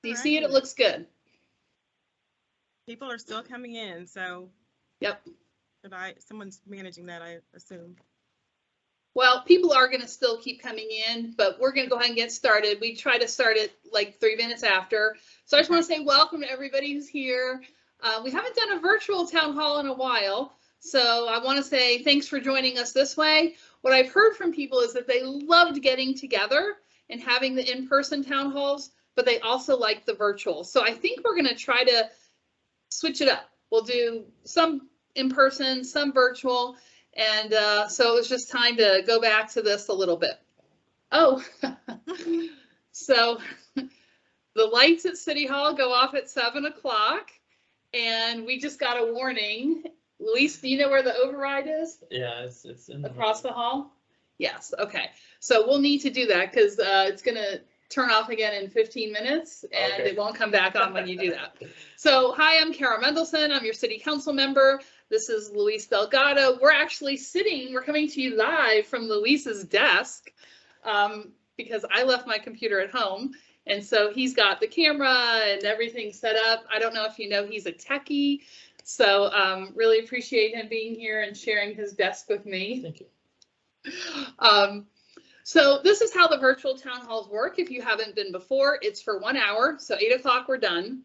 Do you see it? It looks good. People are still coming in, so. Yep. Someone's managing that, I assume. Well, people are going to still keep coming in, but we're going to go ahead and get started. We try to start it like 3 minutes after. So I just want to say welcome to everybody who's here. We haven't done a virtual town hall in a while, so I want to say thanks for joining us this way. What I've heard from people is that they loved getting together and having the in-person town halls, but they also like the virtual. So I think we're going to try to switch it up. We'll do some in person, some virtual. And so it was just time to go back to this a little bit. Oh, so the lights at City Hall go off at 7 o'clock, and we just got a warning. Luis, do you know where the override is? Yeah, it's in across the hall. Yes. Okay. So we'll need to do that because it's going to turn off again in 15 minutes, and Okay. It won't come back on when you do that. So, hi, I'm Kara Mendelson. I'm your city council member. This is Luis Delgado. We're coming to you live from Luis's desk because I left my computer at home. And so he's got the camera and everything set up. I don't know if you know, he's a techie. So really appreciate him being here and sharing his desk with me. Thank you. So this is how the virtual town halls work. If you haven't been before, it's for 1 hour. So 8 o'clock, we're done.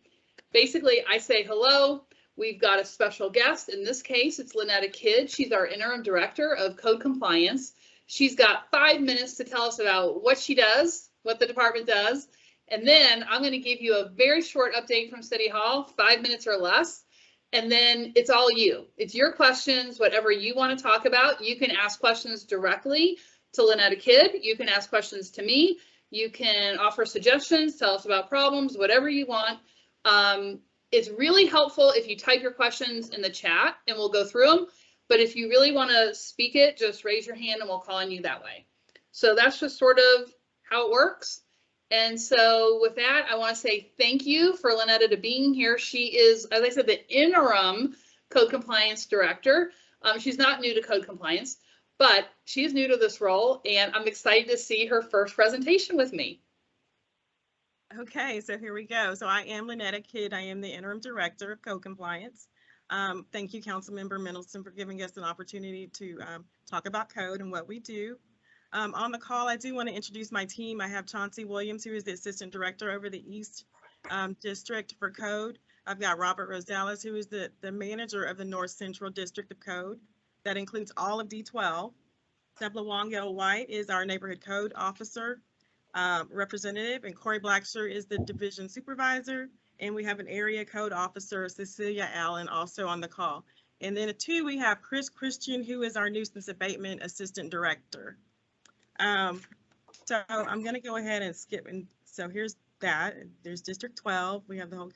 Basically, I say hello. We've got a special guest. In this case, it's Lynetta Kidd. She's our interim director of code compliance. She's got 5 minutes to tell us about what she does, what the department does. And then I'm going to give you a very short update from City Hall, 5 minutes or less. And then it's all you. It's your questions, whatever you want to talk about. You can ask questions directly to Lynetta Kidd. You can ask questions to me. You can offer suggestions, tell us about problems, whatever you want. It's really helpful if you type your questions in the chat and we'll go through them. But if you really want to speak it, just raise your hand and we'll call on you that way. So that's just sort of how it works. And so with that, I want to say thank you for Lynetta to being here. She is, as I said, the interim code compliance director. She's not new to code compliance, but she's new to this role, and I'm excited to see her first presentation with me. Okay, so here we go. So I am Lynetta Kidd. I am the interim director of code compliance. Thank you, Councilmember Mendelson, for giving us an opportunity to talk about code and what we do. On the call, I do want to introduce my team. I have Chauncey Williams, who is the assistant director over the East District for Code. I've got Robert Rosales, who is the manager of the North Central District of Code. That includes all of D12. Debla Wong-Yell White is our neighborhood code officer representative, and Corey Blacksher is the division supervisor. And we have an area code officer, Cecilia Allen, also on the call. And then we have Chris Christian, who is our nuisance abatement assistant director. So I'm going to go ahead and skip. And so here's that. There's District 12. We have the whole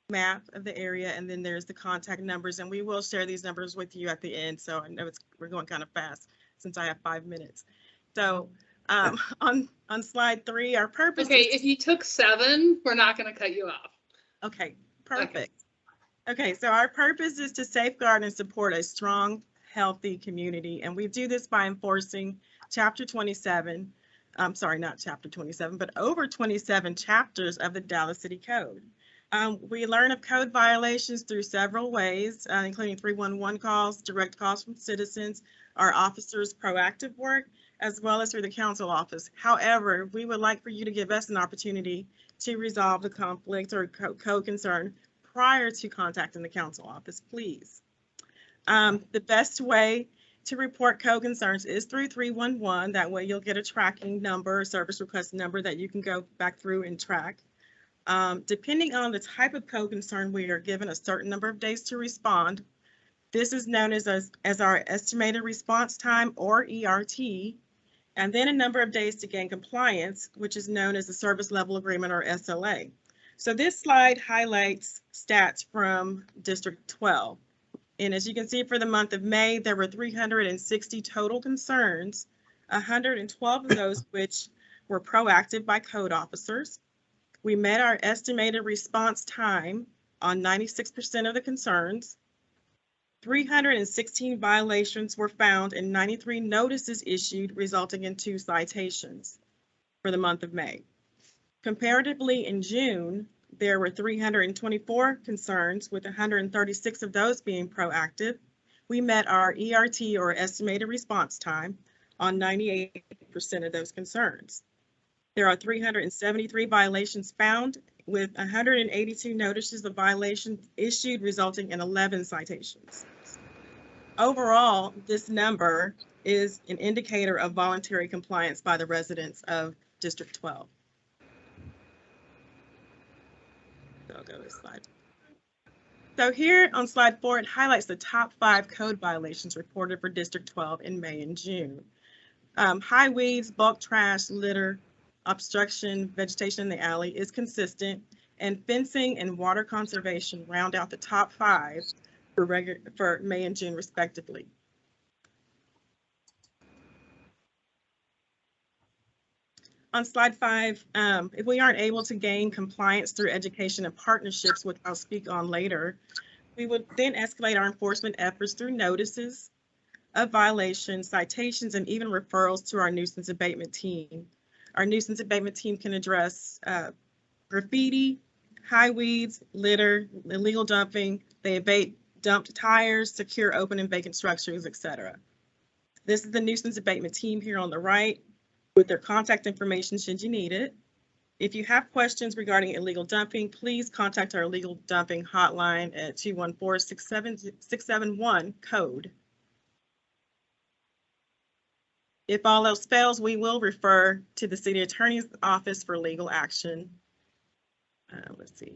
map of the area, and then there's the contact numbers, and we will share these numbers with you at the end. So I know we're going kind of fast since I have 5 minutes. So on slide 3, our purpose. Okay, if you took 7, we're not going to cut you off. Okay, perfect. Okay, so our purpose is to safeguard and support a strong, healthy community, and we do this by enforcing Chapter 27. I'm sorry, not Chapter 27, but over 27 chapters of the Dallas City Code. We learn of code violations through several ways, including 311 calls, direct calls from citizens, our officers' proactive work, as well as through the council office. However, we would like for you to give us an opportunity to resolve the conflict or code concern prior to contacting the council office, please. The best way to report code concerns is through 311. That way you'll get a tracking number, service request number that you can go back through and track. Depending on the type of code concern, we are given a certain number of days to respond. This is known as our estimated response time, or ERT, and then a number of days to gain compliance, which is known as the service level agreement, or SLA. So this slide highlights stats from District 12. And as you can see, for the month of May, there were 360 total concerns, 112 of those which were proactive by code officers. We met our estimated response time on 96% of the concerns. 316 violations were found and 93 notices issued, resulting in 2 citations for the month of May. Comparatively, in June, there were 324 concerns, with 136 of those being proactive. We met our ERT, or estimated response time, on 98% of those concerns. There are 373 violations found, with 182 notices of violation issued, resulting in 11 citations. Overall, this number is an indicator of voluntary compliance by the residents of District 12. So I'll go to slide. So here on slide 4, it highlights the top 5 code violations reported for District 12 in May and June. High weeds, bulk trash, litter, obstruction, vegetation in the alley is consistent, and fencing and water conservation round out the top 5 for May and June respectively. On slide 5, if we aren't able to gain compliance through education and partnerships, which I'll speak on later, we would then escalate our enforcement efforts through notices of violations, citations, and even referrals to our nuisance abatement team. Our nuisance abatement team can address graffiti, high weeds, litter, illegal dumping. They abate dumped tires, secure open and vacant structures, etc. This is the nuisance abatement team here on the right, with their contact information should you need it. If you have questions regarding illegal dumping, please contact our illegal dumping hotline at 214-671-CODE. If all else fails, we will refer to the city attorney's office for legal action. Let's see.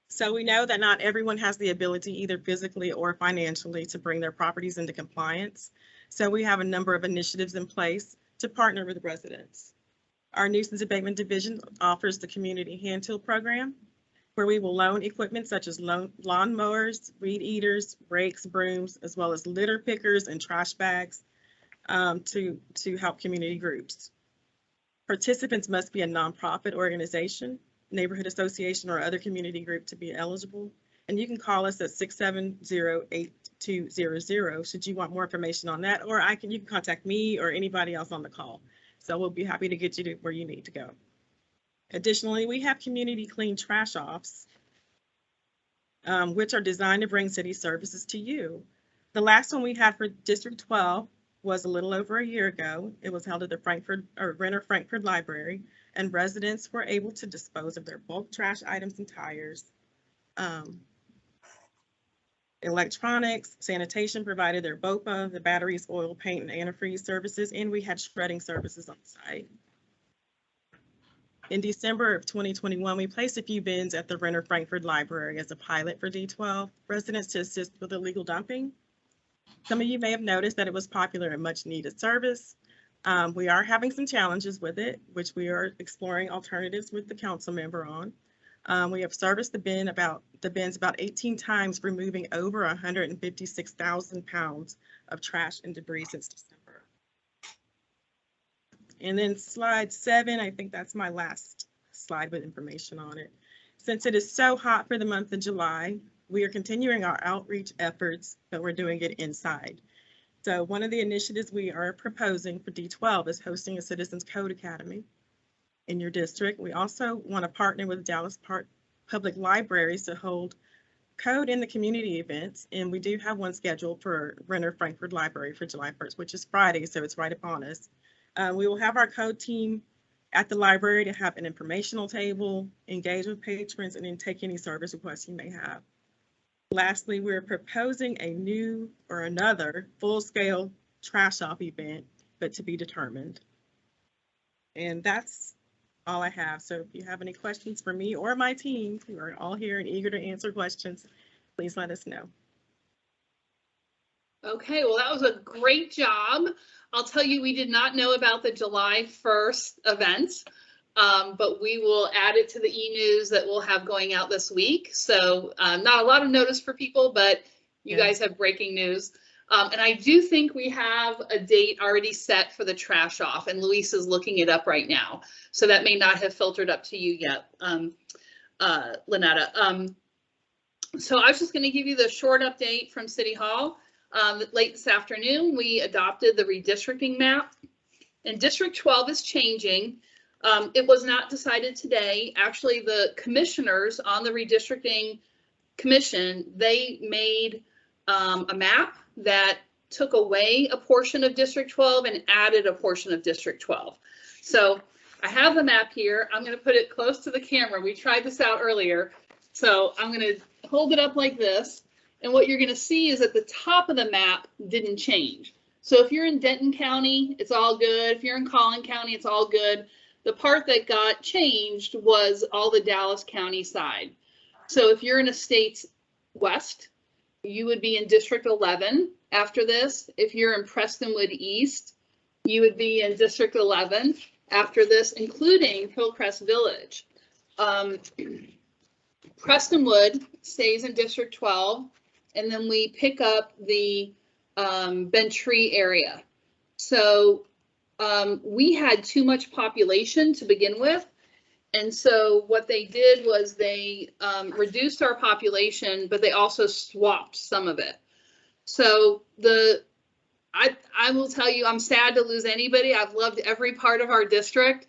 So we know that not everyone has the ability, either physically or financially, to bring their properties into compliance. So we have a number of initiatives in place to partner with residents. Our nuisance abatement division offers the community hand tool program, where we will loan equipment such as lawn mowers, weed eaters, rakes, brooms, as well as litter pickers and trash bags to help community groups. Participants must be a nonprofit organization, neighborhood association, or other community group to be eligible. And you can call us at 670-8200 should you want more information on that, or you can contact me or anybody else on the call. So we'll be happy to get you to where you need to go. Additionally, we have community clean trash offs, which are designed to bring city services to you. The last one we had for District 12 was a little over a year ago. It was held at the Renner Frankford Library, and residents were able to dispose of their bulk trash items and tires. Electronics, sanitation provided their BOPA, the batteries, oil, paint, and antifreeze services, and we had shredding services on site. In December of 2021, we placed a few bins at the Renner Frankford Library as a pilot for D12 residents to assist with illegal dumping. Some of you may have noticed that it was popular and much needed service. We are having some challenges with it, which we are exploring alternatives with the council member on. We have serviced the bins about 18 times, removing over 156,000 pounds of trash and debris since December. And then slide 7, I think that's my last slide with information on it. Since it is so hot for the month of July, we are continuing our outreach efforts, but we're doing it inside. So one of the initiatives we are proposing for D12 is hosting a Citizens Code Academy in your district. We also want to partner with Dallas Public Libraries to hold code in the community events, and we do have one scheduled for Renner Frankford Library for July 1st, which is Friday, so it's right upon us. We will have our code team at the library to have an informational table, engage with patrons, and then take any service requests you may have. Lastly, we're proposing another full-scale trash off event, but to be determined. And that's all I have. So if you have any questions for me or my team, who are all here and eager to answer questions, please let us know. Okay, well, that was a great job. I'll tell you, we did not know about the July 1st event, but we will add it to the e-news that we'll have going out this week. So not a lot of notice for people, but you guys have breaking news. And I do think we have a date already set for the trash off, and Luis is looking it up right now. So that may not have filtered up to you yet, Lynetta. So I was just going to give you the short update from City Hall. Late this afternoon, we adopted the redistricting map, and District 12 is changing It was not decided today. Actually, the commissioners on the redistricting commission, they made a map that took away a portion of District 12 and added a portion of District 12. So I have the map here. I'm going to put it close to the camera. We tried this out earlier. So I'm going to hold it up like this. And what you're going to see is that the top of the map didn't change. So if you're in Denton County, it's all good. If you're in Collin County, it's all good. The part that got changed was all the Dallas County side. So if you're in Estates West, you would be in District 11 after this. If you're in Prestonwood East, you would be in District 11 after this, including Hillcrest Village. Prestonwood stays in District 12, and then we pick up the Bentry area. So we had too much population to begin with. And so what they did was they reduced our population, but they also swapped some of it. So I will tell you, I'm sad to lose anybody. I've loved every part of our district.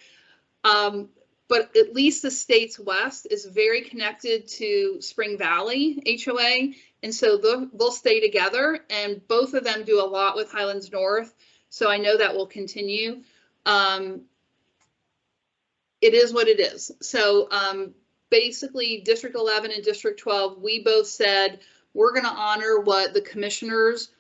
But at least the Estates West is very connected to Spring Valley HOA. And so they'll stay together, and both of them do a lot with Highlands North. So I know that will continue. It is what it is. So basically District 11 and District 12, we both said, we're going to honor what the commissioners,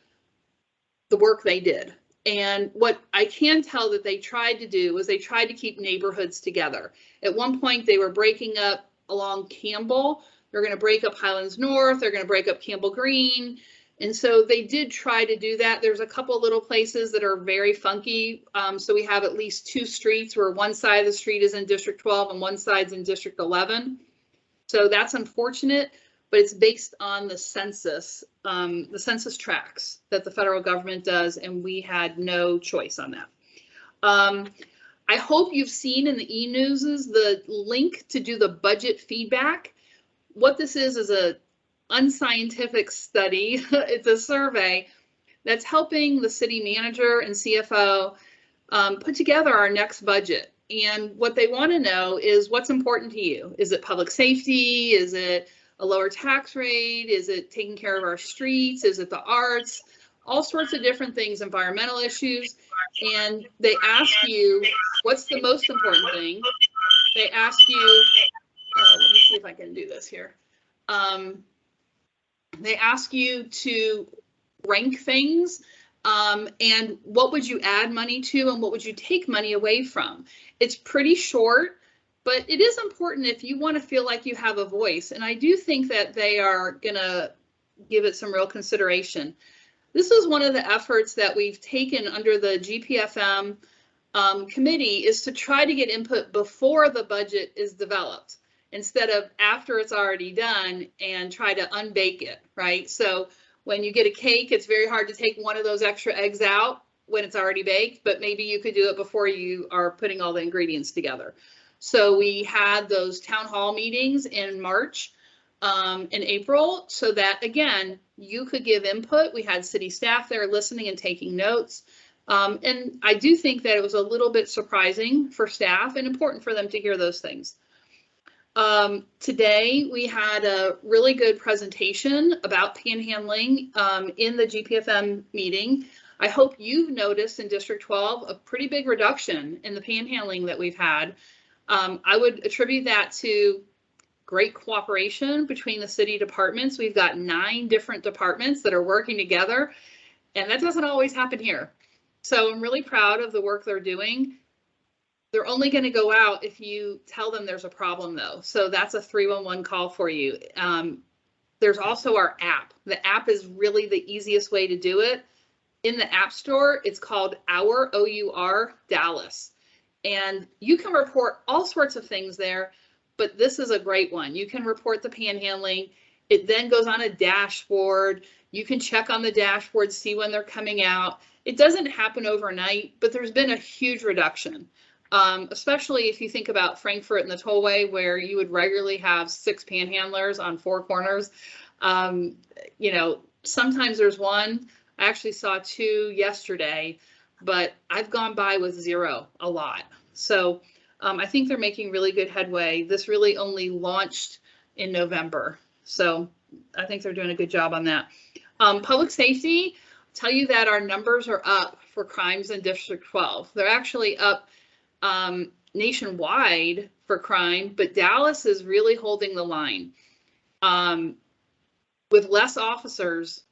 the work they did. And what I can tell that they tried to do was they tried to keep neighborhoods together. At one point, they were breaking up along Campbell. They're going to break up Highlands North. They're going to break up Campbell Green. And so they did try to do that. There's a couple little places that are very funky. So we have at least two streets where one side of the street is in District 12 and one side's in District 11. So that's unfortunate, but it's based on the census tracts that the federal government does, and we had no choice on that. I hope you've seen in the e-newses the link to do the budget feedback. What this is a unscientific study. It's a survey that's helping the city manager and CFO put together our next budget. And what they want to know is what's important to you. Is it public safety? Is it a lower tax rate? Is it taking care of our streets? Is it the arts? All sorts of different things, environmental issues. And they ask you, what's the most important thing? They ask you, let me see if I can do this here. They ask you to rank things and what would you add money to and what would you take money away from? It's pretty short, but it is important if you want to feel like you have a voice. And I do think that they are going to give it some real consideration. This is one of the efforts that we've taken under the GPFM committee, is to try to get input before the budget is developed, instead of after it's already done and try to unbake it, right? So when you get a cake, it's very hard to take one of those extra eggs out when it's already baked, but maybe you could do it before you are putting all the ingredients together. So we had those town hall meetings in March and April, so that, again, you could give input. We had city staff there listening and taking notes. And I do think that it was a little bit surprising for staff and important for them to hear those things. Today, we had a really good presentation about panhandling in the GPFM meeting. I hope you've noticed in District 12 a pretty big reduction in the panhandling that we've had. I would attribute that to great cooperation between the city departments. We've got 9 different departments that are working together, and that doesn't always happen here. So I'm really proud of the work they're doing. They're only going to go out if you tell them there's a problem, though. So that's a 311 call for you. There's also our app. The app is really the easiest way to do it. In the App Store, it's called Our, O-U-R, Dallas. And you can report all sorts of things there, but this is a great one. You can report the panhandling. It then goes on a dashboard. You can check on the dashboard, see when they're coming out. It doesn't happen overnight, but there's been a huge reduction. Especially if you think about Frankfort and the Tollway, where you would regularly have 6 panhandlers on 4 corners. You know, sometimes there's one. I actually saw 2 yesterday, but I've gone by with 0 a lot. So I think they're making really good headway. This really only launched in November, so I think they're doing a good job on that. Public safety, tell you that our numbers are up for crimes in District 12. They're actually up nationwide for crime, but Dallas is really holding the line. With less officers,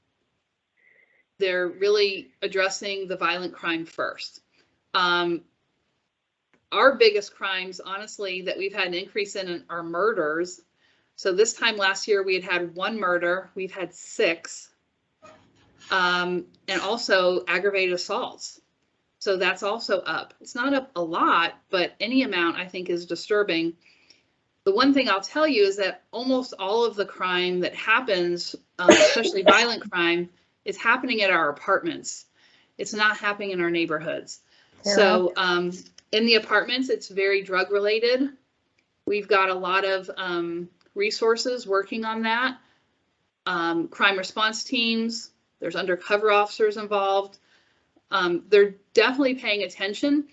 they're really addressing the violent crime first. Our biggest crimes, honestly, that we've had an increase in are murders. So this time last year, we had 1 murder. We've had 6. And also aggravated assaults. So that's also up. It's not up a lot, but any amount I think is disturbing. The one thing I'll tell you is that almost all of the crime that happens, especially violent crime, is happening at our apartments. It's not happening in our neighborhoods. Yeah. So in the apartments, it's very drug related. We've got a lot of resources working on that. Crime response teams, there's undercover officers involved. They're definitely paying attention.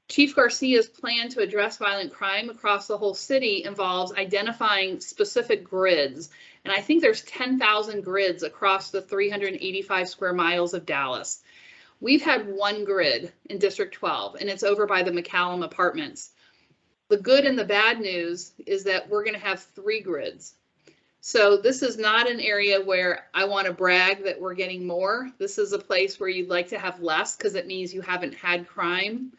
Chief Garcia's plan to address violent crime across the whole city involves identifying specific grids. And I think there's 10,000 grids across the 385 square miles of Dallas. We've had 1 grid in District 12, and it's over by the McCallum Apartments. The good and the bad news is that we're going to have 3 grids. So this is not an area where I want to brag that we're getting more. This is a place where you'd like to have less because it means you haven't had crime.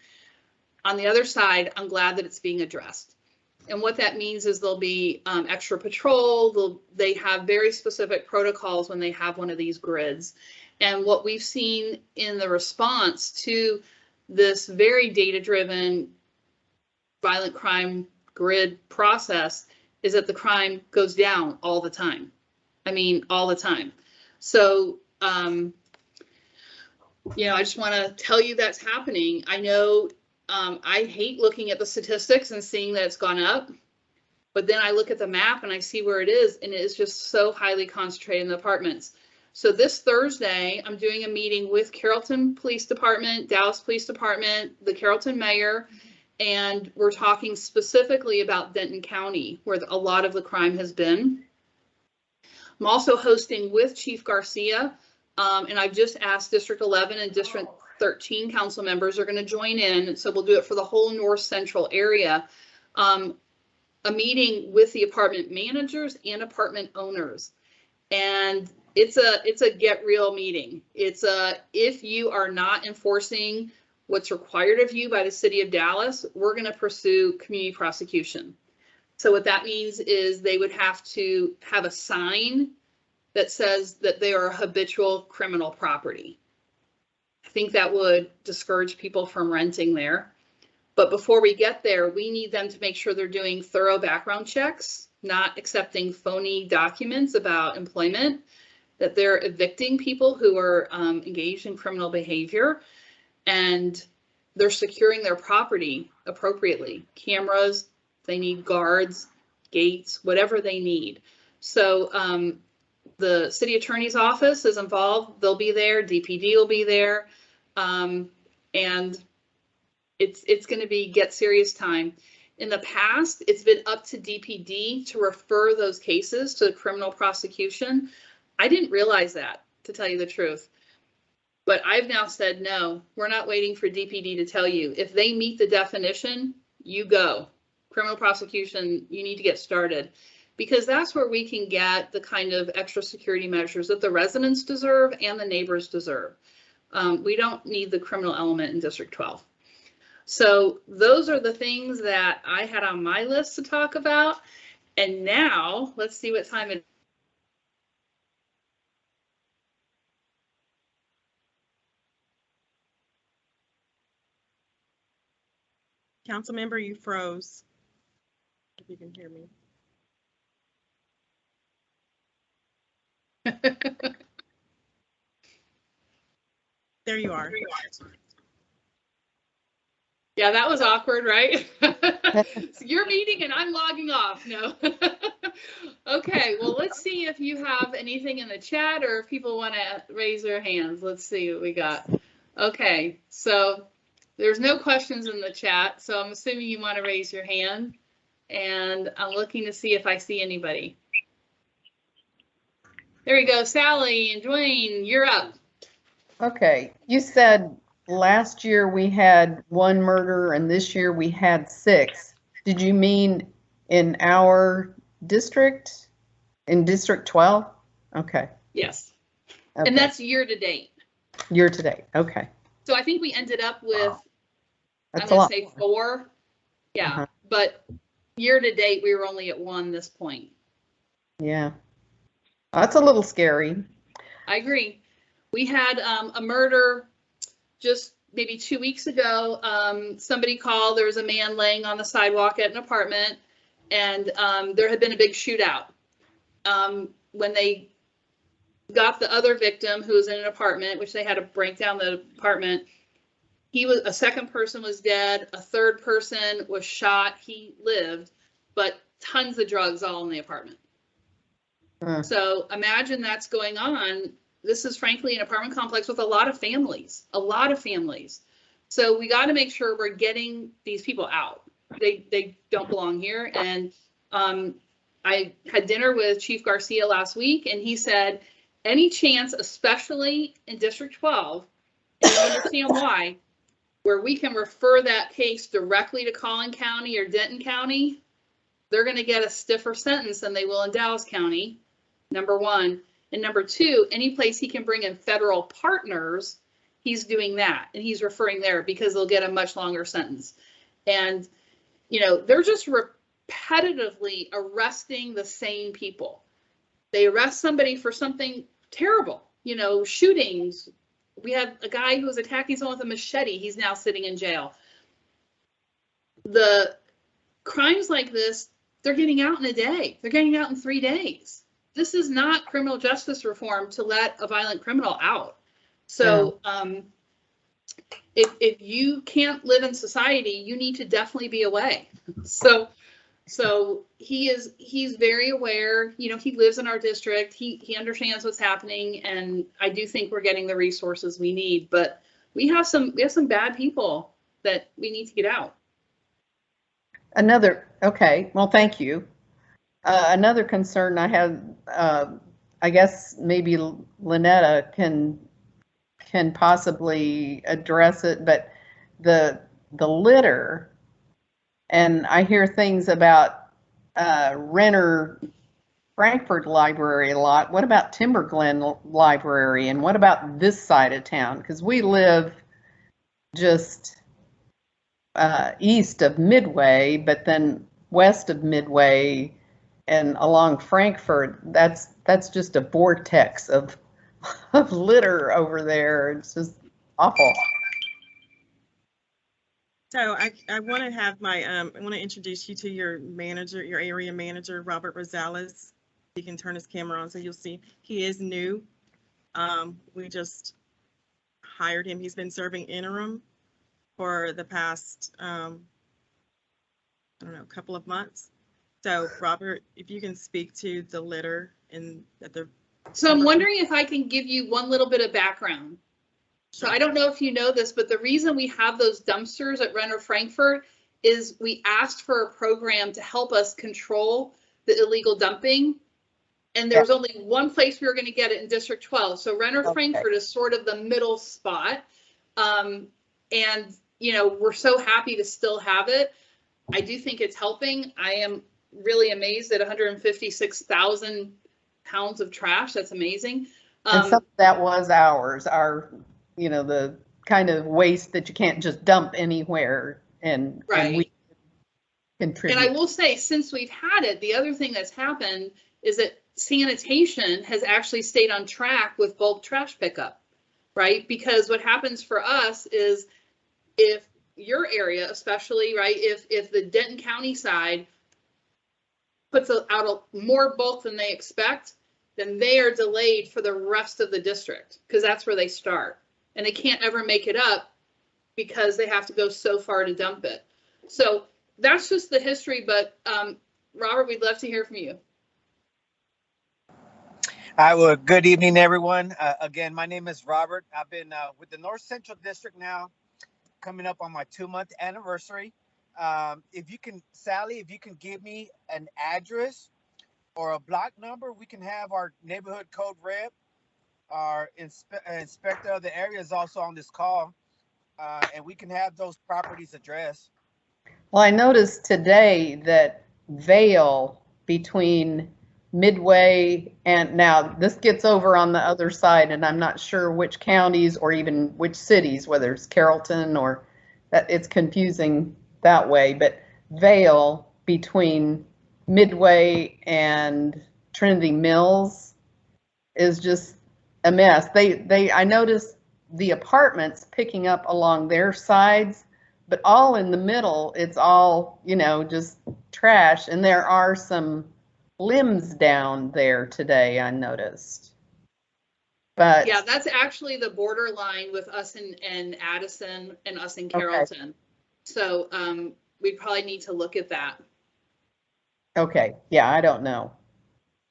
On the other side, I'm glad that it's being addressed. And what that means is there'll be extra patrol. They have very specific protocols when they have one of these grids. And what we've seen in the response to this very data-driven violent crime grid process is that the crime goes down all the time. I mean, all the time. So, you know, I just want to tell you that's happening. I know I hate looking at the statistics and seeing that it's gone up, but then I look at the map and I see where it is, and it is just so highly concentrated in the apartments. So this Thursday, I'm doing a meeting with Carrollton Police Department, Dallas Police Department, the Carrollton Mayor, and we're talking specifically about Denton County, where a lot of the crime has been. I'm also hosting with Chief Garcia, and I've just asked District 11 and District 13 council members are going to join in, so we'll do it for the whole North Central area. A meeting with the apartment managers and apartment owners, and it's a get real meeting. It's if you are not enforcing what's required of you by the city of Dallas, we're going to pursue community prosecution. So what that means is they would have to have a sign that says that they are a habitual criminal property. I think that would discourage people from renting there. But before we get there, we need them to make sure they're doing thorough background checks, not accepting phony documents about employment, that they're evicting people who are engaged in criminal behavior, and they're securing their property appropriately. Cameras, they need guards, gates, whatever they need. So the city attorney's office is involved. They'll be there. DPD will be there. And it's going to be get serious time. In the past, it's been up to DPD to refer those cases to criminal prosecution. I didn't realize that, to tell you the truth. But I've now said, no, we're not waiting for DPD to tell you. If they meet the definition, you go. Criminal prosecution, you need to get started. Because that's where we can get the kind of extra security measures that the residents deserve and the neighbors deserve. We don't need the criminal element in District 12. So those are the things that I had on my list to talk about. And now let's see what time it is. Councilmember, you froze. If you can hear me. There you are. Yeah, that was awkward, right? So you're meeting and I'm logging off. No. Okay, well, let's see if you have anything in the chat or if people want to raise their hands. Let's see what we got. Okay, so There's no questions in the chat, so I'm assuming you want to raise your hand. And I'm looking to see if I see anybody. There we go, Sally and Dwayne, you're up. Okay, you said last year we had 1 murder and this year we had 6. Did you mean in our district? In District 12? Okay. Yes. Okay. And that's year to date. Year to date. Okay. So I think we ended up with, That's I'm a lot. going to say 4. Yeah. Uh-huh. But year to date, we were only at 1 this point. Yeah. That's a little scary. I agree. We had a murder just maybe 2 weeks ago. Somebody called, there was a man laying on the sidewalk at an apartment, and there had been a big shootout. When they got the other victim, who was in an apartment, which they had to break down the apartment, a second person was dead, a third person was shot, he lived, but tons of drugs all in the apartment. So imagine that's going on. This is frankly an apartment complex with a lot of families. So we got to make sure we're getting these people out. They don't belong here. And I had dinner with Chief Garcia last week, and he said, any chance, especially in District 12, and I understand why, where we can refer that case directly to Collin County or Denton County, they're going to get a stiffer sentence than they will in Dallas County, number 1. And number 2, any place he can bring in federal partners, he's doing that. And he's referring there because they'll get a much longer sentence. And, you know, they're just repetitively arresting the same people. They arrest somebody for something terrible, you know, shootings. We had a guy who was attacking someone with a machete. He's now sitting in jail. The crimes like this, they're getting out in a day. They're getting out in 3 days. This is not criminal justice reform to let a violent criminal out. So if you can't live in society, you need to definitely be away. So he's very aware, you know, he lives in our district, he understands what's happening, and I do think we're getting the resources we need, but we have some bad people that we need to get out. Okay, well, thank you. Another concern I have, I guess maybe Lynetta can possibly address it, but the litter, and I hear things about Renner Frankfort Library a lot. What about Timber Glen Library, and what about this side of town? Because we live just east of Midway, but then west of Midway and along Frankfort, that's just a vortex of litter over there. It's just awful. So I want to have I want to introduce you to your manager, your area manager, Robert Rosales. He can turn his camera on so you'll see he is new. We just hired him. He's been serving interim for the past, I don't know, couple of months. So Robert, if you can speak to the litter and that the. So I'm wondering if I can give you one little bit of background. So I don't know if you know this, but the reason we have those dumpsters at Renner Frankfort is we asked for a program to help us control the illegal dumping. And there was only one place we were going to get it in District 12. So Renner Frankfort is sort of the middle spot. And, you know, we're so happy to still have it. I do think it's helping. I am really amazed at 156,000 pounds of trash. That's amazing. And some of that was ours, you know, the kind of waste that you can't just dump anywhere, and we contribute. And I will say, since we've had it, the other thing that's happened is that sanitation has actually stayed on track with bulk trash pickup, right? Because what happens for us is if your area, especially, right, if the Denton County side puts out more bulk than they expect, then they are delayed for the rest of the district because that's where they start. And they can't ever make it up because they have to go so far to dump it. So that's just the history, but Robert, we'd love to hear from you. Well, good evening, everyone. Again, my name is Robert. I've been with the North Central District now coming up on my 2-month anniversary. If you can, Sally, if you can give me an address or a block number, we can have our neighborhood code rep, our inspector of the area is also on this call, and we can have those properties addressed. Well, I noticed today that Vale between Midway and now this gets over on the other side, and I'm not sure which counties or even which cities, whether it's Carrollton or that, it's confusing that way, but Vale between Midway and Trinity Mills is just a mess. I noticed the apartments picking up along their sides, but all in the middle, it's all, you know, just trash. And there are some limbs down there today, I noticed. But Yeah, that's actually the borderline with us and Addison and us in Carrollton. Okay. So we probably need to look at that. Okay, yeah, I don't know.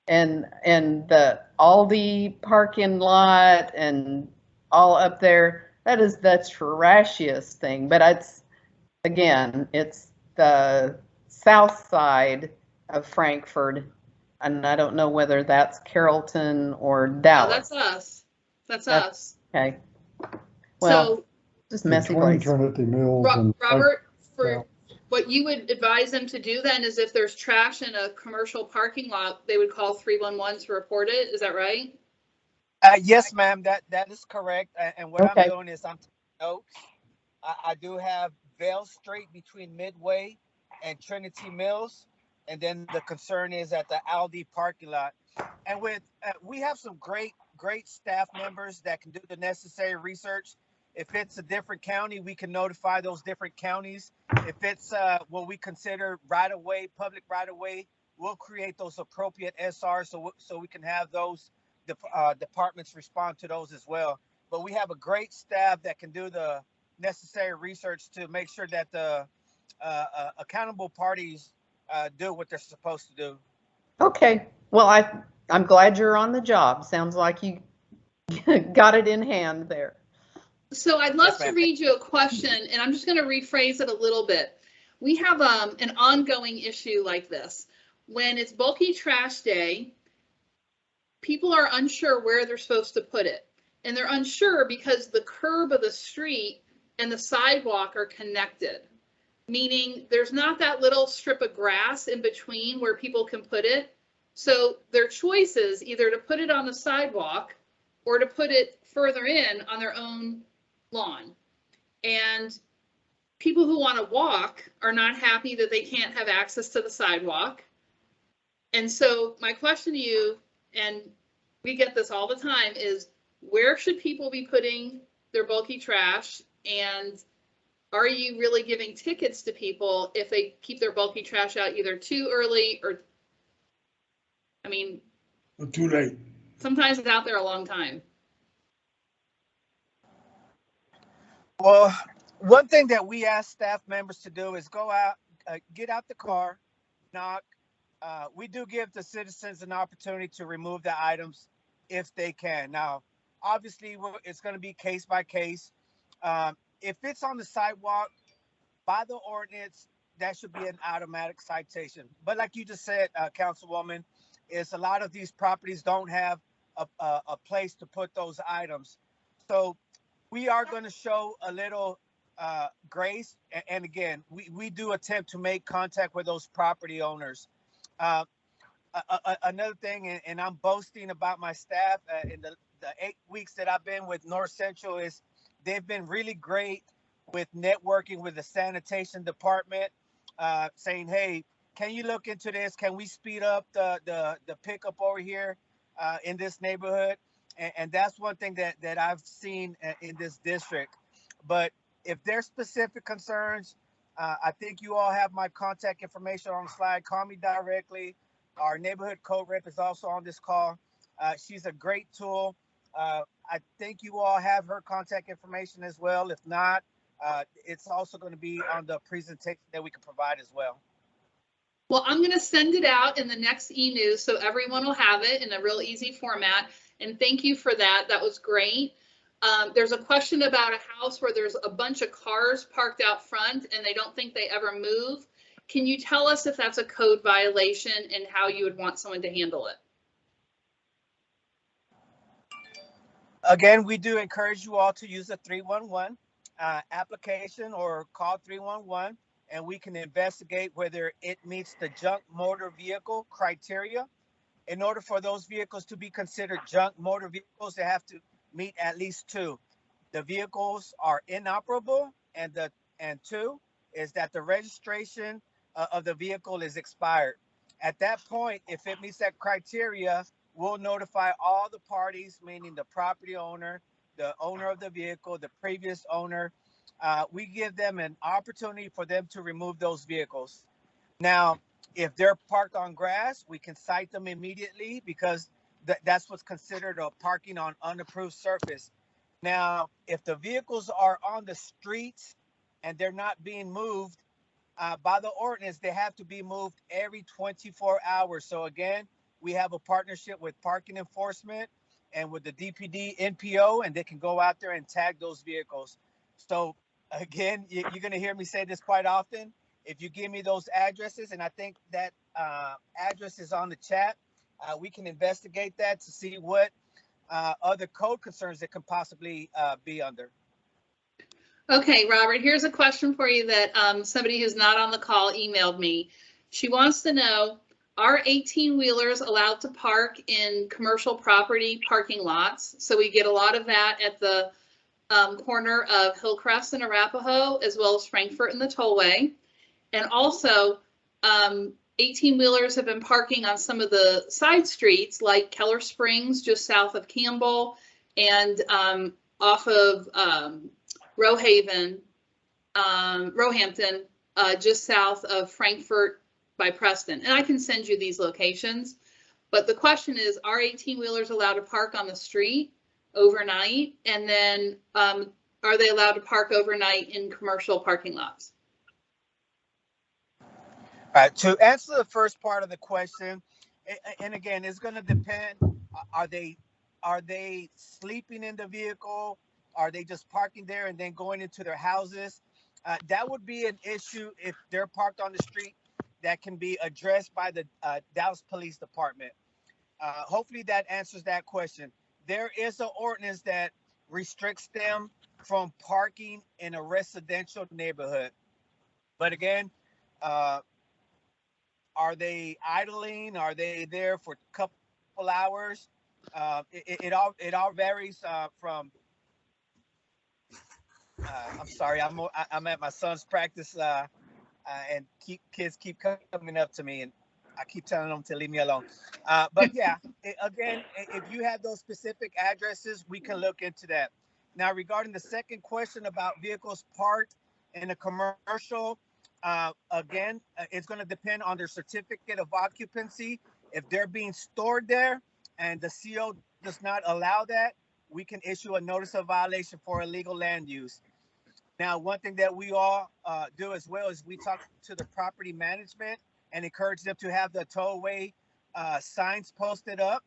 And the Aldi parking lot and all up there, that is the trashiest thing. But it's, again, it's the south side of Frankfort, and I don't know whether that's Carrollton or Dallas. No, that's us. That's us. Okay. Well, so, just messy place. Trinity Mills. Robert, for what you would advise them to do then is if there's trash in a commercial parking lot, they would call 311 to report it. Is that right? Yes, ma'am. That is correct. And what I'm doing is I'm taking notes. I do have Vale Street between Midway and Trinity Mills, and then the concern is at the Aldi parking lot. And with we have some great staff members that can do the necessary research. If it's a different county, we can notify those different counties. If it's what we consider right-of-way, public right-of-way, we'll create those appropriate SRs so we can have those departments respond to those as well. But we have a great staff that can do the necessary research to make sure that the accountable parties do what they're supposed to do. Okay. Well, I'm glad you're on the job. Sounds like you got it in hand there. So I'd love to read you a question, and I'm just going to rephrase it a little bit. We have an ongoing issue like this. When it's bulky trash day, people are unsure where they're supposed to put it. And they're unsure because the curb of the street and the sidewalk are connected, meaning there's not that little strip of grass in between where people can put it. So their choice is either to put it on the sidewalk or to put it further in on their own lawn. And people who want to walk are not happy that they can't have access to the sidewalk. And so my question to you, and we get this all the time, is where should people be putting their bulky trash? And are you really giving tickets to people if they keep their bulky trash out either too early or, I mean, or too late? Sometimes it's out there a long time. Well, one thing that we ask staff members to do is go out, get out the car, knock. We do give the citizens an opportunity to remove the items if they can. Now, obviously, it's going to be case by case. If it's on the sidewalk, by the ordinance, that should be an automatic citation. But like you just said, Councilwoman, is a lot of these properties don't have a place to put those items. So we are going to show a little grace. And again, we do attempt to make contact with those property owners. Another thing, and I'm boasting about my staff in the 8 weeks that I've been with North Central, is they've been really great with networking with the sanitation department, saying, hey, can you look into this? Can we speed up the pickup over here in this neighborhood? And that's one thing that I've seen in this district. But if there's specific concerns, I think you all have my contact information on the slide. Call me directly. Our neighborhood code rep is also on this call. She's a great tool. I think you all have her contact information as well. If not, it's also going to be on the presentation that we can provide as well. Well, I'm going to send it out in the next e-news so everyone will have it in a real easy format. And thank you for that. That was great. There's a question about a house where there's a bunch of cars parked out front and they don't think they ever move. Can you tell us if that's a code violation and how you would want someone to handle it? Again, we do encourage you all to use the 311 application or call 311, and we can investigate whether it meets the junk motor vehicle criteria. In order for those vehicles to be considered junk motor vehicles, they have to meet at least two. The vehicles are inoperable, and two is that the registration of the vehicle is expired. At that point, if it meets that criteria, we'll notify all the parties, meaning the property owner, the owner of the vehicle, the previous owner. We give them an opportunity for them to remove those vehicles. Now, if they're parked on grass, we can cite them immediately because that's what's considered a parking on unapproved surface. Now, if the vehicles are on the streets and they're not being moved, by the ordinance, they have to be moved every 24 hours. So again, we have a partnership with parking enforcement and with the DPD NPO, and they can go out there and tag those vehicles. So again, you're going to hear me say this quite often. If you give me those addresses, and I think that address is on the chat, we can investigate that to see what other code concerns it can possibly be under. Okay, Robert, here's a question for you that somebody who's not on the call emailed me. She wants to know, are 18-wheelers allowed to park in commercial property parking lots? So we get a lot of that at the corner of Hillcrest and Arapahoe, as well as Frankfort and the Tollway. And also, 18-wheelers have been parking on some of the side streets like Keller Springs, just south of Campbell, and off of Roehampton, just south of Frankfort by Preston. And I can send you these locations. But the question is, are 18-wheelers allowed to park on the street overnight? And then are they allowed to park overnight in commercial parking lots? All right, to answer the first part of the question, and again, it's going to depend. Are they sleeping in the vehicle? Are they just parking there and then going into their houses? That would be an issue if they're parked on the street that can be addressed by the Dallas Police Department. Hopefully that answers that question. There is an ordinance that restricts them from parking in a residential neighborhood. But again, are they idling? Are they there for a couple hours? It all varies from. I'm sorry, I'm at my son's practice, and kids keep coming up to me, and I keep telling them to leave me alone. But yeah, again, if you have those specific addresses, we can look into that. Now, regarding the second question about vehicles parked in a commercial, again, it's going to depend on their certificate of occupancy. If they're being stored there and the CO does not allow that, we can issue a notice of violation for illegal land use. Now, one thing that we all do as well is we talk to the property management and encourage them to have the tollway signs posted up.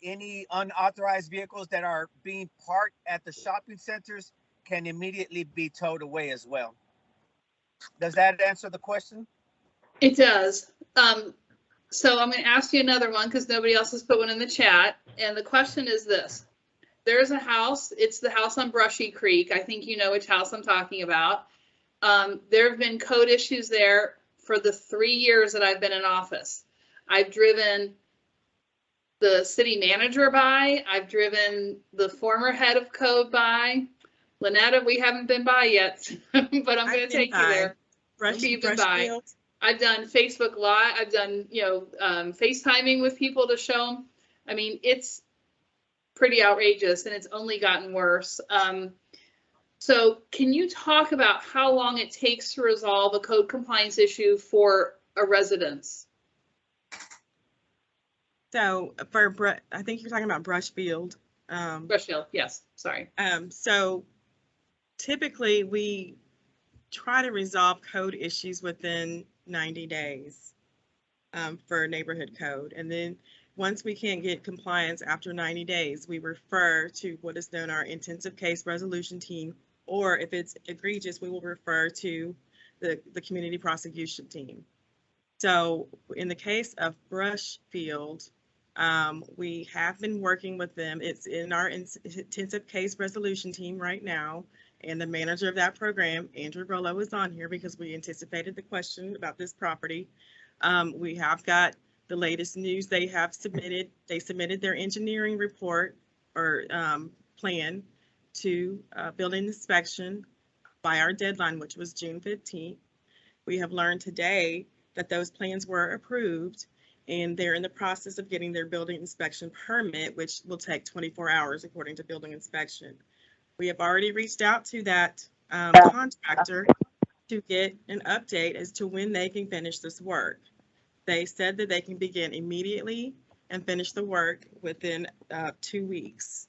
Any unauthorized vehicles that are being parked at the shopping centers can immediately be towed away as well. Does that answer the question? It does. So I'm going to ask you another one because nobody else has put one in the chat. And the question is this. There's a house. It's the house on Brushy Creek. I think you know which house I'm talking about. There have been code issues there for the 3 years that I've been in office. I've driven the city manager by. I've driven the former head of code by. Lynetta, we haven't been by yet, but I'm going to take you there. You've been by. I've done Facebook Live. I've done, FaceTiming with people to show them. I mean, it's pretty outrageous, and it's only gotten worse. So can you talk about how long it takes to resolve a code compliance issue for a residence? So I think you're talking about Brushfield. Brushfield, yes, sorry. So typically we try to resolve code issues within 90 days for neighborhood code. And then Once we can't get compliance after 90 days, we refer to what is known our intensive case resolution team, or if it's egregious, we will refer to the community prosecution team. So in the case of Brushfield, we have been working with them. It's in our intensive case resolution team right now. And the manager of that program, Andrew Rollo, is on here because we anticipated the question about this property. We have got the latest news. They submitted their engineering report or plan to building inspection by our deadline, which was June 15th. We have learned today that those plans were approved and they're in the process of getting their building inspection permit, which will take 24 hours according to building inspection. We have already reached out to that contractor to get an update as to when they can finish this work. They said that they can begin immediately and finish the work within 2 weeks.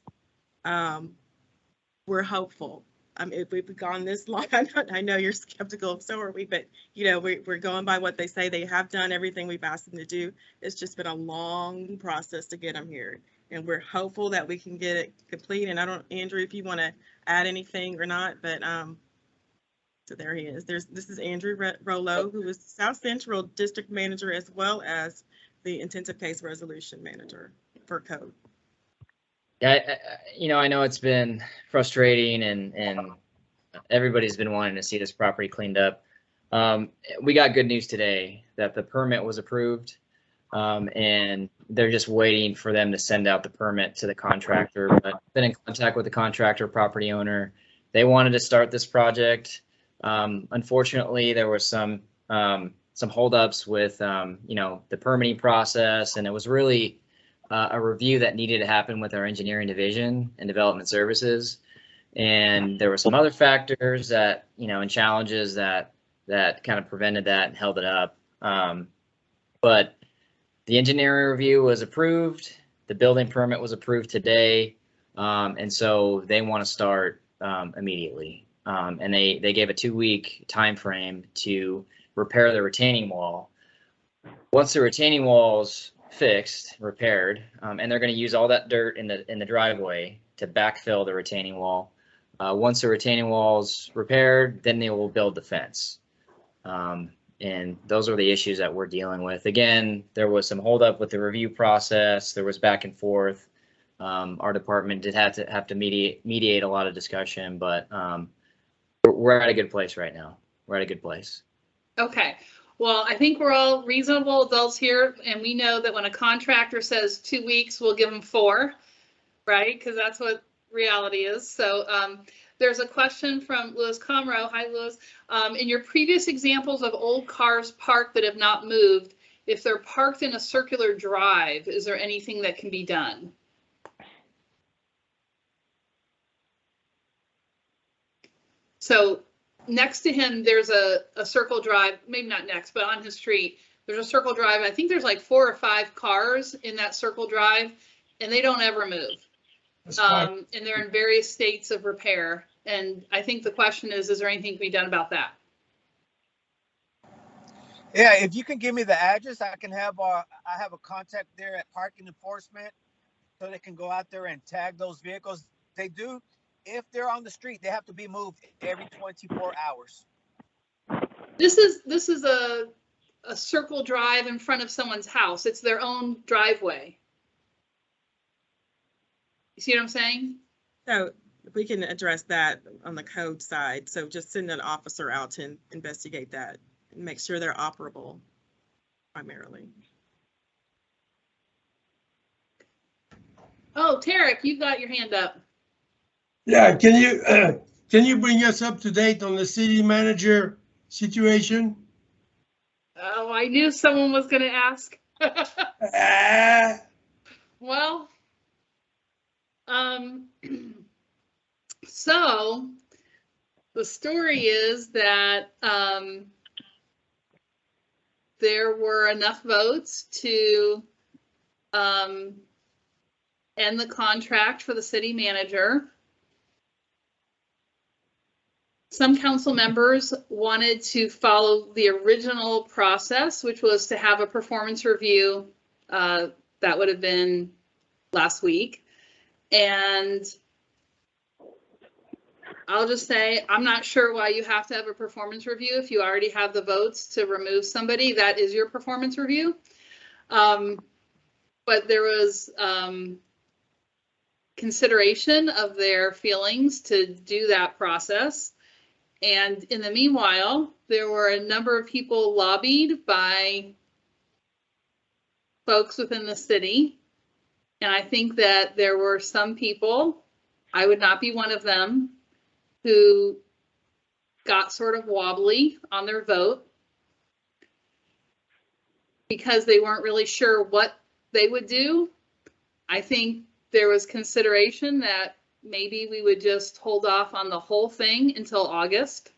We're hopeful. If we've gone this long, I know you're skeptical, so are we, but you know, we're going by what they say. They have done everything we've asked them to do. It's just been a long process to get them here. And we're hopeful that we can get it complete. And I don't, Andrew, if you want to add anything or not, but so there he is. This is Andrew Rollo, who is South Central District Manager as well as the Intensive Case Resolution Manager for Code. Yeah, you know, I know it's been frustrating and everybody's been wanting to see this property cleaned up. We got good news today that the permit was approved. And they're just waiting for them to send out the permit to the contractor. But I've been in contact with the contractor property owner. They wanted to start this project. Unfortunately, there was some holdups with you know, the permitting process, and it was really a review that needed to happen with our engineering division and development services. And there were some other factors that, you know, and challenges that kind of prevented that and held it up. But the engineering review was approved. The building permit was approved today. And so they want to start immediately. And they gave a 2-week time frame to repair the retaining wall. Once the retaining wall's fixed, repaired, and they're going to use all that dirt in the driveway to backfill the retaining wall. Once the retaining wall's repaired, then they will build the fence. And those are the issues that we're dealing with. Again, there was some holdup with the review process. There was back and forth. Our department did have to mediate a lot of discussion, but we're at a good place right now. We're at a good place. Okay. Well, I think we're all reasonable adults here, and we know that when a contractor says 2 weeks, we'll give them 4, right? Because that's what reality is. So there's a question from Louis Comro. Hi, Louis. In your previous examples of old cars parked that have not moved, if they're parked in a circular drive, is there anything that can be done? So next to him, there's a circle drive, maybe not next, but on his street, there's a circle drive. I think there's like 4 or 5 cars in that circle drive, and they don't ever move. And they're in various states of repair. And I think the question is there anything to be done about that? Yeah, if you can give me the address, I can have I have a contact there at Parking Enforcement, so they can go out there and tag those vehicles. They do. If they're on the street, they have to be moved every 24 hours. This is a circle drive in front of someone's house. It's their own driveway. You see what I'm saying? So we can address that on the code side. So just send an officer out to investigate that and make sure they're operable primarily. Oh, Tarek, you've got your hand up. Yeah, can you bring us up to date on the city manager situation? Oh, I knew someone was going to ask. Well, so the story is that there were enough votes to end the contract for the city manager. Some council members wanted to follow the original process, which was to have a performance review That would have been last week. And I'll just say, I'm not sure why you have to have a performance review if you already have the votes to remove somebody. That is your performance review. But there was consideration of their feelings to do that process. And in the meanwhile, there were a number of people lobbied by folks within the city. And I think that there were some people, I would not be one of them, who got sort of wobbly on their vote because they weren't really sure what they would do. I think there was consideration that maybe we would just hold off on the whole thing until August.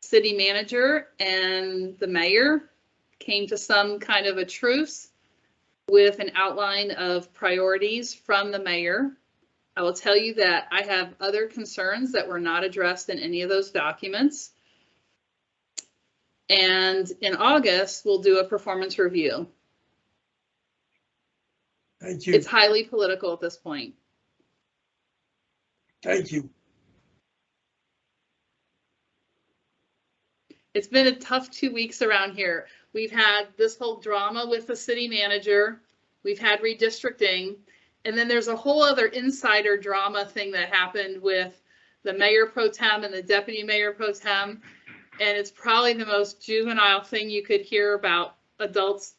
City manager and the mayor came to some kind of a truce with an outline of priorities from the mayor. I will tell you that I have other concerns that were not addressed in any of those documents. And in August, we'll do a performance review. Thank you. It's highly political at this point. Thank you. It's been a tough 2 weeks around here. We've had this whole drama with the city manager. We've had redistricting. And then there's a whole other insider drama thing that happened with the mayor pro tem and the deputy mayor pro tem. And it's probably the most juvenile thing you could hear about adults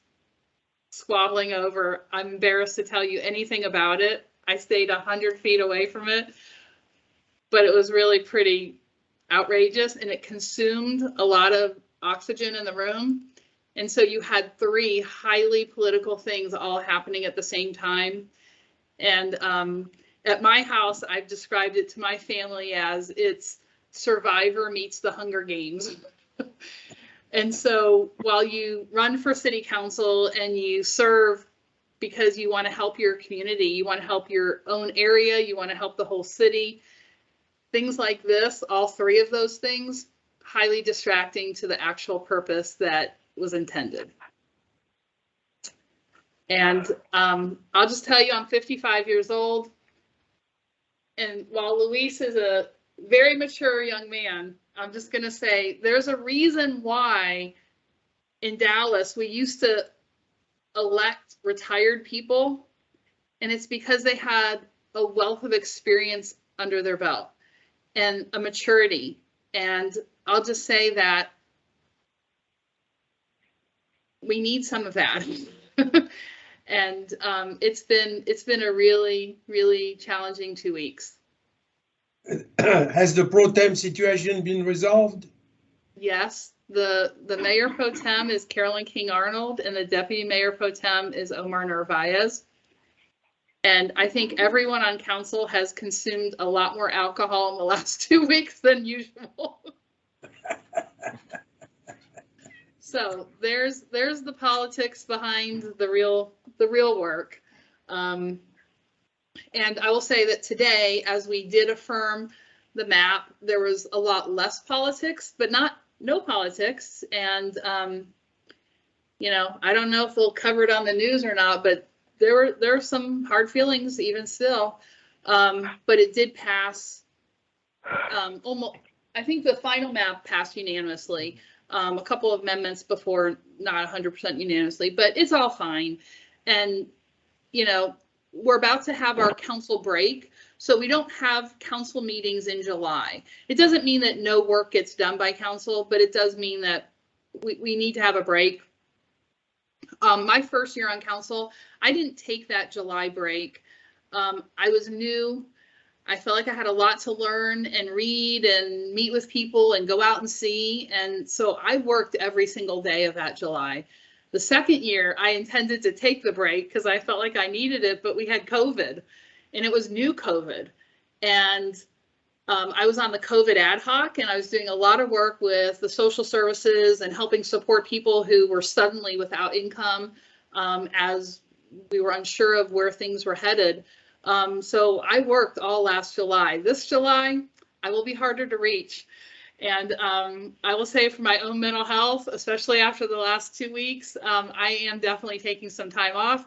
squabbling over. I'm embarrassed to tell you anything about it. I stayed 100 feet away from it, but it was really pretty outrageous and it consumed a lot of oxygen in the room. And so you had 3 highly political things all happening at the same time. And at my house, I've described it to my family as it's Survivor meets the Hunger Games. And so while you run for city council and you serve because you want to help your community, you want to help your own area, you want to help the whole city, things like this, all 3 of those things, highly distracting to the actual purpose that was intended. And I'll just tell you, I'm 55 years old. And while Luis is a very mature young man, I'm just going to say there's a reason why in Dallas we used to elect retired people. And it's because they had a wealth of experience under their belt and a maturity. And I'll just say that we need some of that. And it's been a really, really challenging 2 weeks. Has the pro tem situation been resolved? Yes, the mayor pro tem is Carolyn King Arnold and the deputy mayor pro tem is Omar Narvaez. And I think everyone on council has consumed a lot more alcohol in the last 2 weeks than usual. So there's the politics behind the real work. And I will say that today, as we did affirm the map, there was a lot less politics, but not no politics. And, you know, I don't know if they'll cover it on the news or not, but there were some hard feelings even still. But it did pass almost, I think the final map passed unanimously. A couple of amendments before, not 100% unanimously, but it's all fine. And, you know, we're about to have our council break, so we don't have council meetings in July. It doesn't mean that no work gets done by council, but it does mean that we need to have a break. My first year on council, I didn't take that July break. I was new. I felt like I had a lot to learn and read and meet with people and go out and see. And so I worked every single day of that July. The second year, I intended to take the break because I felt like I needed it, but we had COVID and it was new COVID. And I was on the COVID ad hoc and I was doing a lot of work with the social services and helping support people who were suddenly without income as we were unsure of where things were headed. So I worked all last July. This July, I will be harder to reach. And I will say for my own mental health, especially after the last 2 weeks, I am definitely taking some time off.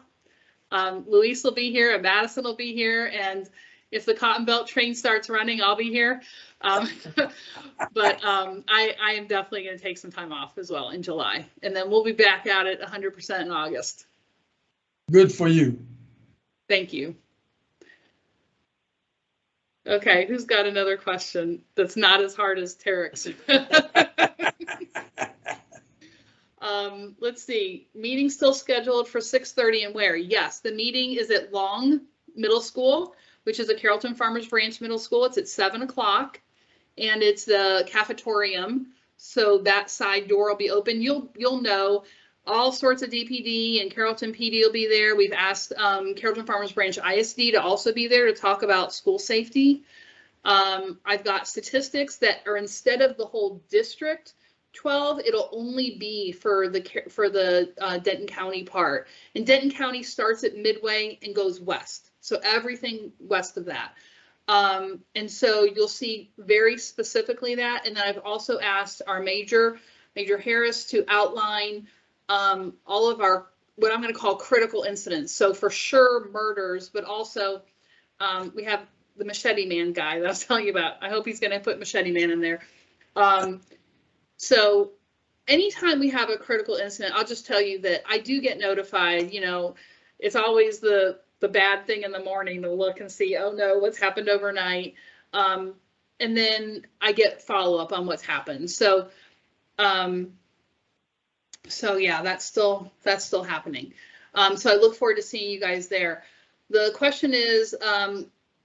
Luis will be here and Madison will be here. And if the Cotton Belt train starts running, I'll be here. But I am definitely going to take some time off as well in July. And then we'll be back at it 100% in August. Good for you. Thank you. Okay, who's got another question that's not as hard as Tarek's? Let's see, meeting still scheduled for 6:30 and where? Yes, the meeting is at Long Middle School, which is a Carrollton Farmers Branch Middle School. It's at 7 o'clock and it's the cafetorium. So that side door will be open. You'll know all sorts of DPD and Carrollton PD will be there. We've asked Carrollton Farmers Branch ISD to also be there to talk about school safety. I've got statistics that are instead of the whole district 12, it'll only be for the Denton County part. And Denton County starts at Midway and goes west. So everything west of that. And so you'll see very specifically that. And then I've also asked our Major Harris to outline all of our, what I'm going to call critical incidents. So for sure murders, but also we have the Machete Man guy that I was telling you about. I hope he's going to put Machete Man in there. So anytime we have a critical incident, I'll just tell you that I do get notified. You know, it's always the bad thing in the morning to look and see, oh no, what's happened overnight. And then I get follow up on what's happened. So, yeah, that's still happening. So I look forward to seeing you guys there. The question is,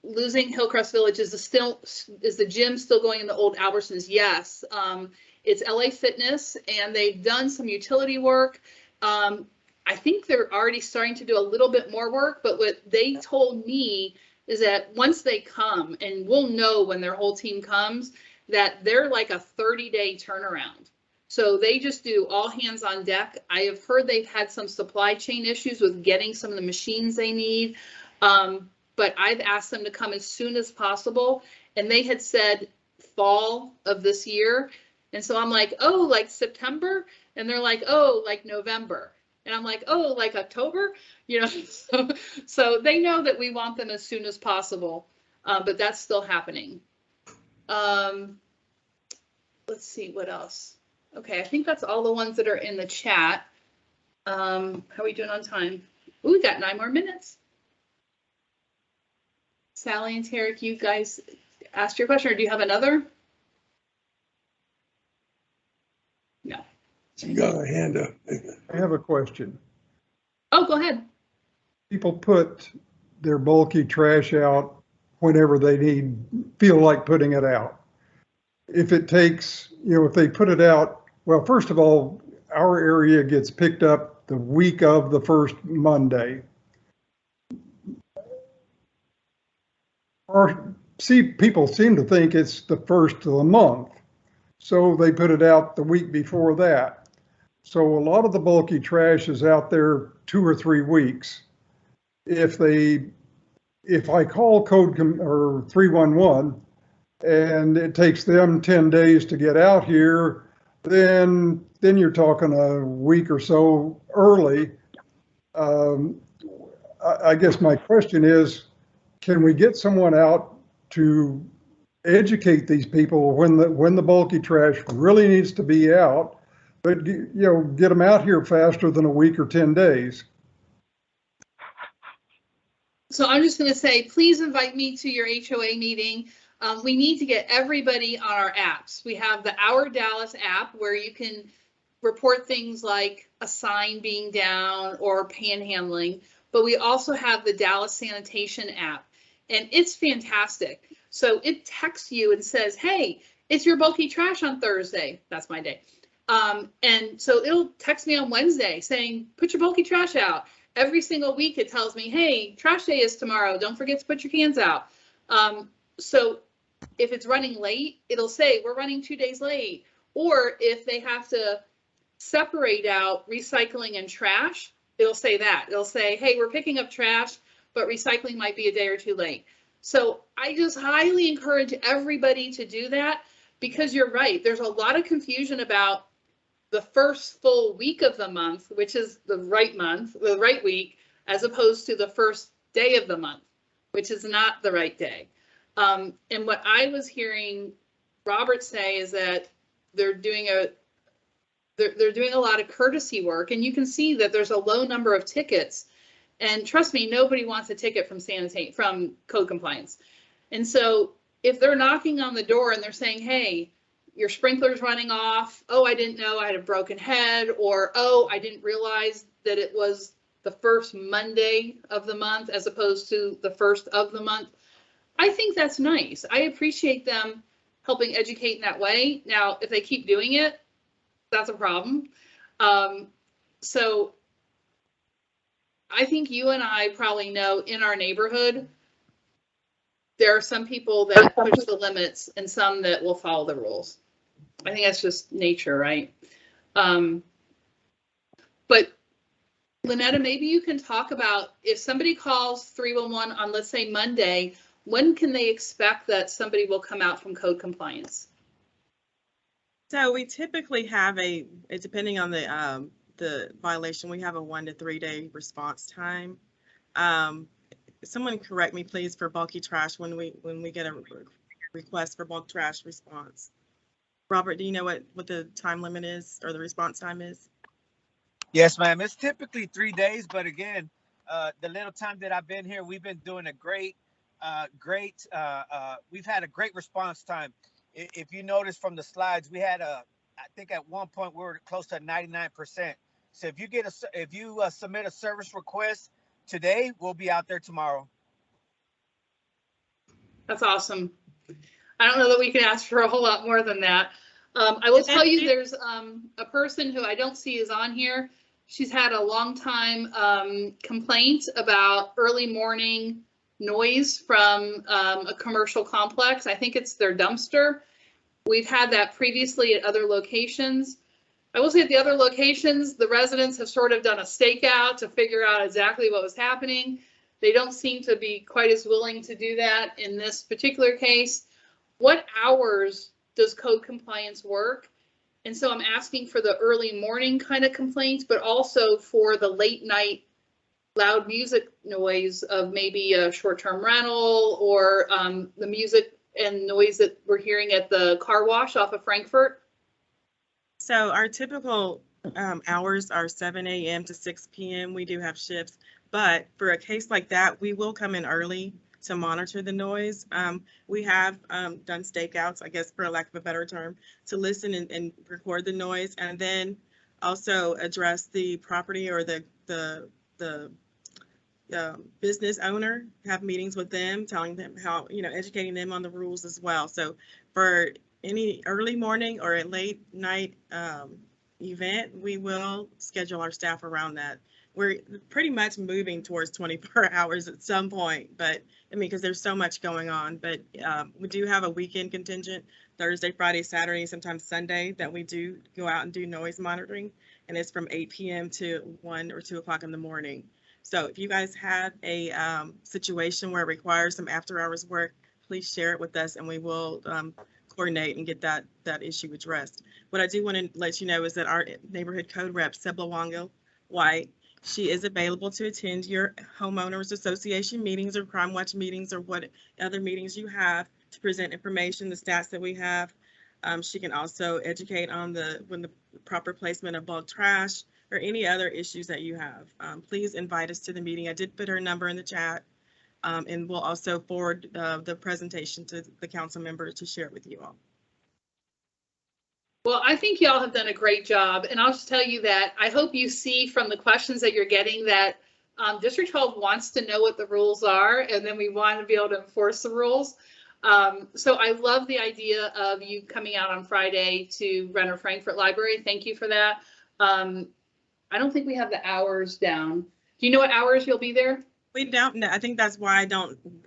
losing Hillcrest Village, is the gym still going in the old Albertsons? Yes. It's LA Fitness and they've done some utility work. I think they're already starting to do a little bit more work, but what they told me is that once they come, and we'll know when their whole team comes, that they're like a 30-day turnaround. So they just do all hands on deck. I have heard they've had some supply chain issues with getting some of the machines they need. But I've asked them to come as soon as possible. And they had said fall of this year. And so I'm like, oh, like September? And they're like, oh, like November. And I'm like, oh, like October? You know, so they know that we want them as soon as possible. But that's still happening. Let's see what else. Okay, I think that's all the ones that are in the chat. How are we doing on time? Ooh, we got 9 more minutes. Sally and Tarek, you guys asked your question, or do you have another? No. You got a hand up. I have a question. Oh, go ahead. People put their bulky trash out whenever they feel like putting it out. If it takes, if they put it out, well, first of all, our area gets picked up the week of the first Monday. People seem to think it's the first of the month, so they put it out the week before that. So a lot of the bulky trash is out there 2 or 3 weeks. If I call code or 311 and it takes them 10 days to get out here, then you're talking a week or so early. I guess my question is, can we get someone out to educate these people when the bulky trash really needs to be out, but get them out here faster than a week or 10 days? So I'm just going to say, please invite me to your HOA meeting. We need to get everybody on our apps. We have the Our Dallas app where you can report things like a sign being down or panhandling, but we also have the Dallas Sanitation app, and it's fantastic. So it texts you and says, hey, it's your bulky trash on Thursday. That's my day. And so it'll text me on Wednesday saying, put your bulky trash out. Every single week it tells me, hey, trash day is tomorrow. Don't forget to put your cans out. So if it's running late, it'll say we're running 2 days late. Or if they have to separate out recycling and trash, it'll say that. It'll say, hey, we're picking up trash, but recycling might be a day or 2 late. So I just highly encourage everybody to do that, because you're right. There's a lot of confusion about the first full week of the month, which is the right month, the right week, as opposed to the first day of the month, which is not the right day. And what I was hearing Robert say is that they're doing a lot of courtesy work, and you can see that there's a low number of tickets. And trust me, nobody wants a ticket from code compliance. And so if they're knocking on the door and they're saying, hey, your sprinkler's running off, oh, I didn't know I had a broken head, or oh, I didn't realize that it was the first Monday of the month as opposed to the first of the month, I think that's nice. I appreciate them helping educate in that way. Now, if they keep doing it, that's a problem. So I think you and I probably know in our neighborhood, there are some people that push the limits and some that will follow the rules. I think that's just nature, right? But Lynetta, maybe you can talk about if somebody calls 311 on, let's say, Monday, when can they expect that somebody will come out from code compliance? So we typically have depending on the violation, we have a 1 to 3 day response time. Someone correct me, please, for bulky trash when we get a request for bulk trash response. Robert, do you know what the time limit is or the response time is? Yes, ma'am. It's typically 3 days, but again, the little time that I've been here, we've been doing a great, we've had a great response time. If you notice from the slides, we had I think at one point we were close to 99%. So if you submit a service request today, we'll be out there tomorrow. That's awesome. I don't know that we can ask for a whole lot more than that. I will tell you there's a person who I don't see is on here. She's had a long time complaint about early morning noise from a commercial complex. I think it's their dumpster. We've had that previously at other locations. I will say at the other locations, the residents have sort of done a stakeout to figure out exactly what was happening. They don't seem to be quite as willing to do that in this particular case. What hours does code compliance work? And so I'm asking for the early morning kind of complaints, but also for the late night loud music noise of maybe a short-term rental or the music and noise that we're hearing at the car wash off of Frankfurt. So our typical hours are 7 a.m. to 6 p.m. We do have shifts, but for a case like that, we will come in early to monitor the noise. We have done stakeouts, I guess, for lack of a better term, to listen and record the noise, and then also address the property or the business owner, have meetings with them, telling them how, educating them on the rules as well. So for any early morning or a late night event, we will schedule our staff around that. We're pretty much moving towards 24 hours at some point, but because there's so much going on, but we do have a weekend contingent, Thursday, Friday, Saturday, sometimes Sunday, that we do go out and do noise monitoring, and it's from 8 p.m. to 1 or 2 o'clock in the morning. So if you guys have a situation where it requires some after hours work, please share it with us and we will coordinate and get that issue addressed. What I do want to let you know is that our neighborhood code rep, Sebla White, she is available to attend your homeowners association meetings or crime watch meetings or what other meetings you have to present information, the stats that we have. She can also educate on the proper placement of bulk trash or any other issues that you have. Please invite us to the meeting. I did put her number in the chat, and we'll also forward the presentation to the council member to share it with you all. Well, I think y'all have done a great job, and I'll just tell you that I hope you see from the questions that you're getting that District 12 wants to know what the rules are, and then we want to be able to enforce the rules. So I love the idea of you coming out on Friday to Renner Frankfurt Library. Thank you for that. I don't think we have the hours down. Do you know what hours you'll be there? We don't know. I think that's why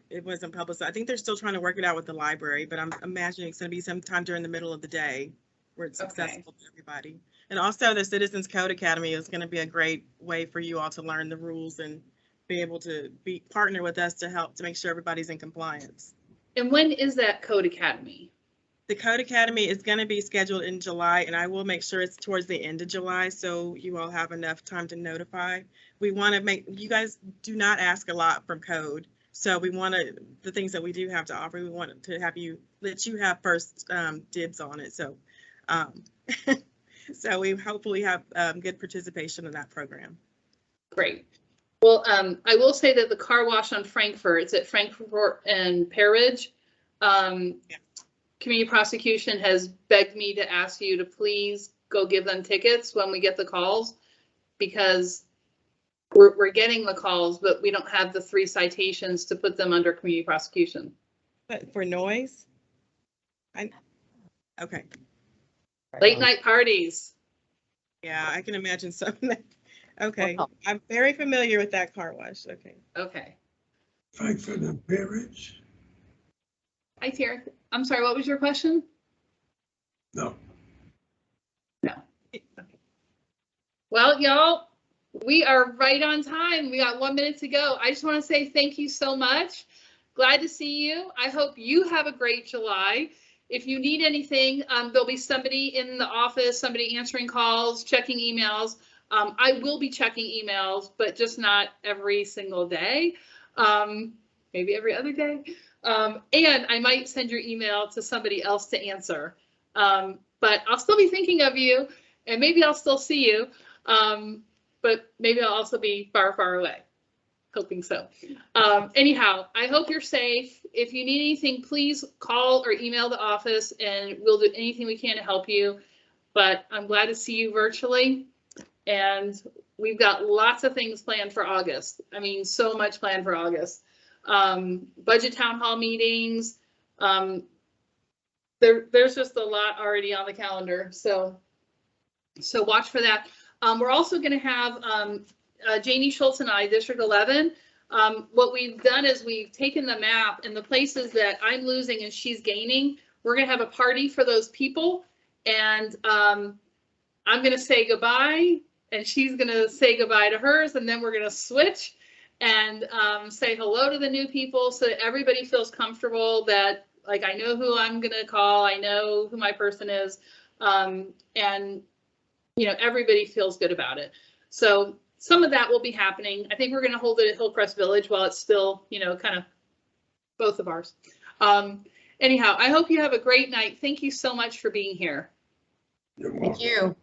it wasn't publicized. I think they're still trying to work it out with the library, but I'm imagining it's going to be sometime during the middle of the day where it's accessible to everybody. And also the Citizens Code Academy is going to be a great way for you all to learn the rules and be able to partner with us to help to make sure everybody's in compliance. And when is that Code Academy? The Code Academy is going to be scheduled in July, and I will make sure it's towards the end of July, so you all have enough time to notify. We want to make, you guys do not ask a lot from Code, so we want to, the things that we do have to offer, we want to have you, let you have first dibs on it, so. So we hopefully have good participation in that program. Great. Well, I will say that the car wash on Frankfurt, it's at Frankfurt and Pear Ridge. Yeah. Community prosecution has begged me to ask you to please go give them tickets when we get the calls, because we're getting the calls, but we don't have the 3 citations to put them under community prosecution. But for noise? Okay. Late night parties. Yeah, I can imagine some. Okay, Wow. I'm very familiar with that car wash. Okay. Okay. Frankfurt and Pear Ridge? Hi, Tara. I'm sorry, what was your question? No. Well, y'all, we are right on time. We got 1 minute to go. I just want to say thank you so much. Glad to see you. I hope you have a great July. If you need anything, there'll be somebody in the office, somebody answering calls, checking emails. I will be checking emails, but just not every single day. Maybe every other day. And I might send your email to somebody else to answer. But I'll still be thinking of you, and maybe I'll still see you. But maybe I'll also be far, far away. Hoping so. Anyhow, I hope you're safe. If you need anything, please call or email the office, and we'll do anything we can to help you. But I'm glad to see you virtually. And we've got lots of things planned for August. I mean, so much planned for August. Budget town hall meetings. There's just a lot already on the calendar. So watch for that. We're also going to have Janie Schultz and I, District 11. What we've done is we've taken the map and the places that I'm losing and she's gaining. We're going to have a party for those people. And I'm going to say goodbye, and she's going to say goodbye to hers. And then we're going to switch and say hello to the new people so that everybody feels comfortable that, like, I know who I'm going to call. I know who my person is. And, you know, everybody feels good about it. So some of that will be happening. I think we're going to hold it at Hillcrest Village while it's still, you know, kind of both of ours. Anyhow, I hope you have a great night. Thank you so much for being here. You're Thank welcome. you.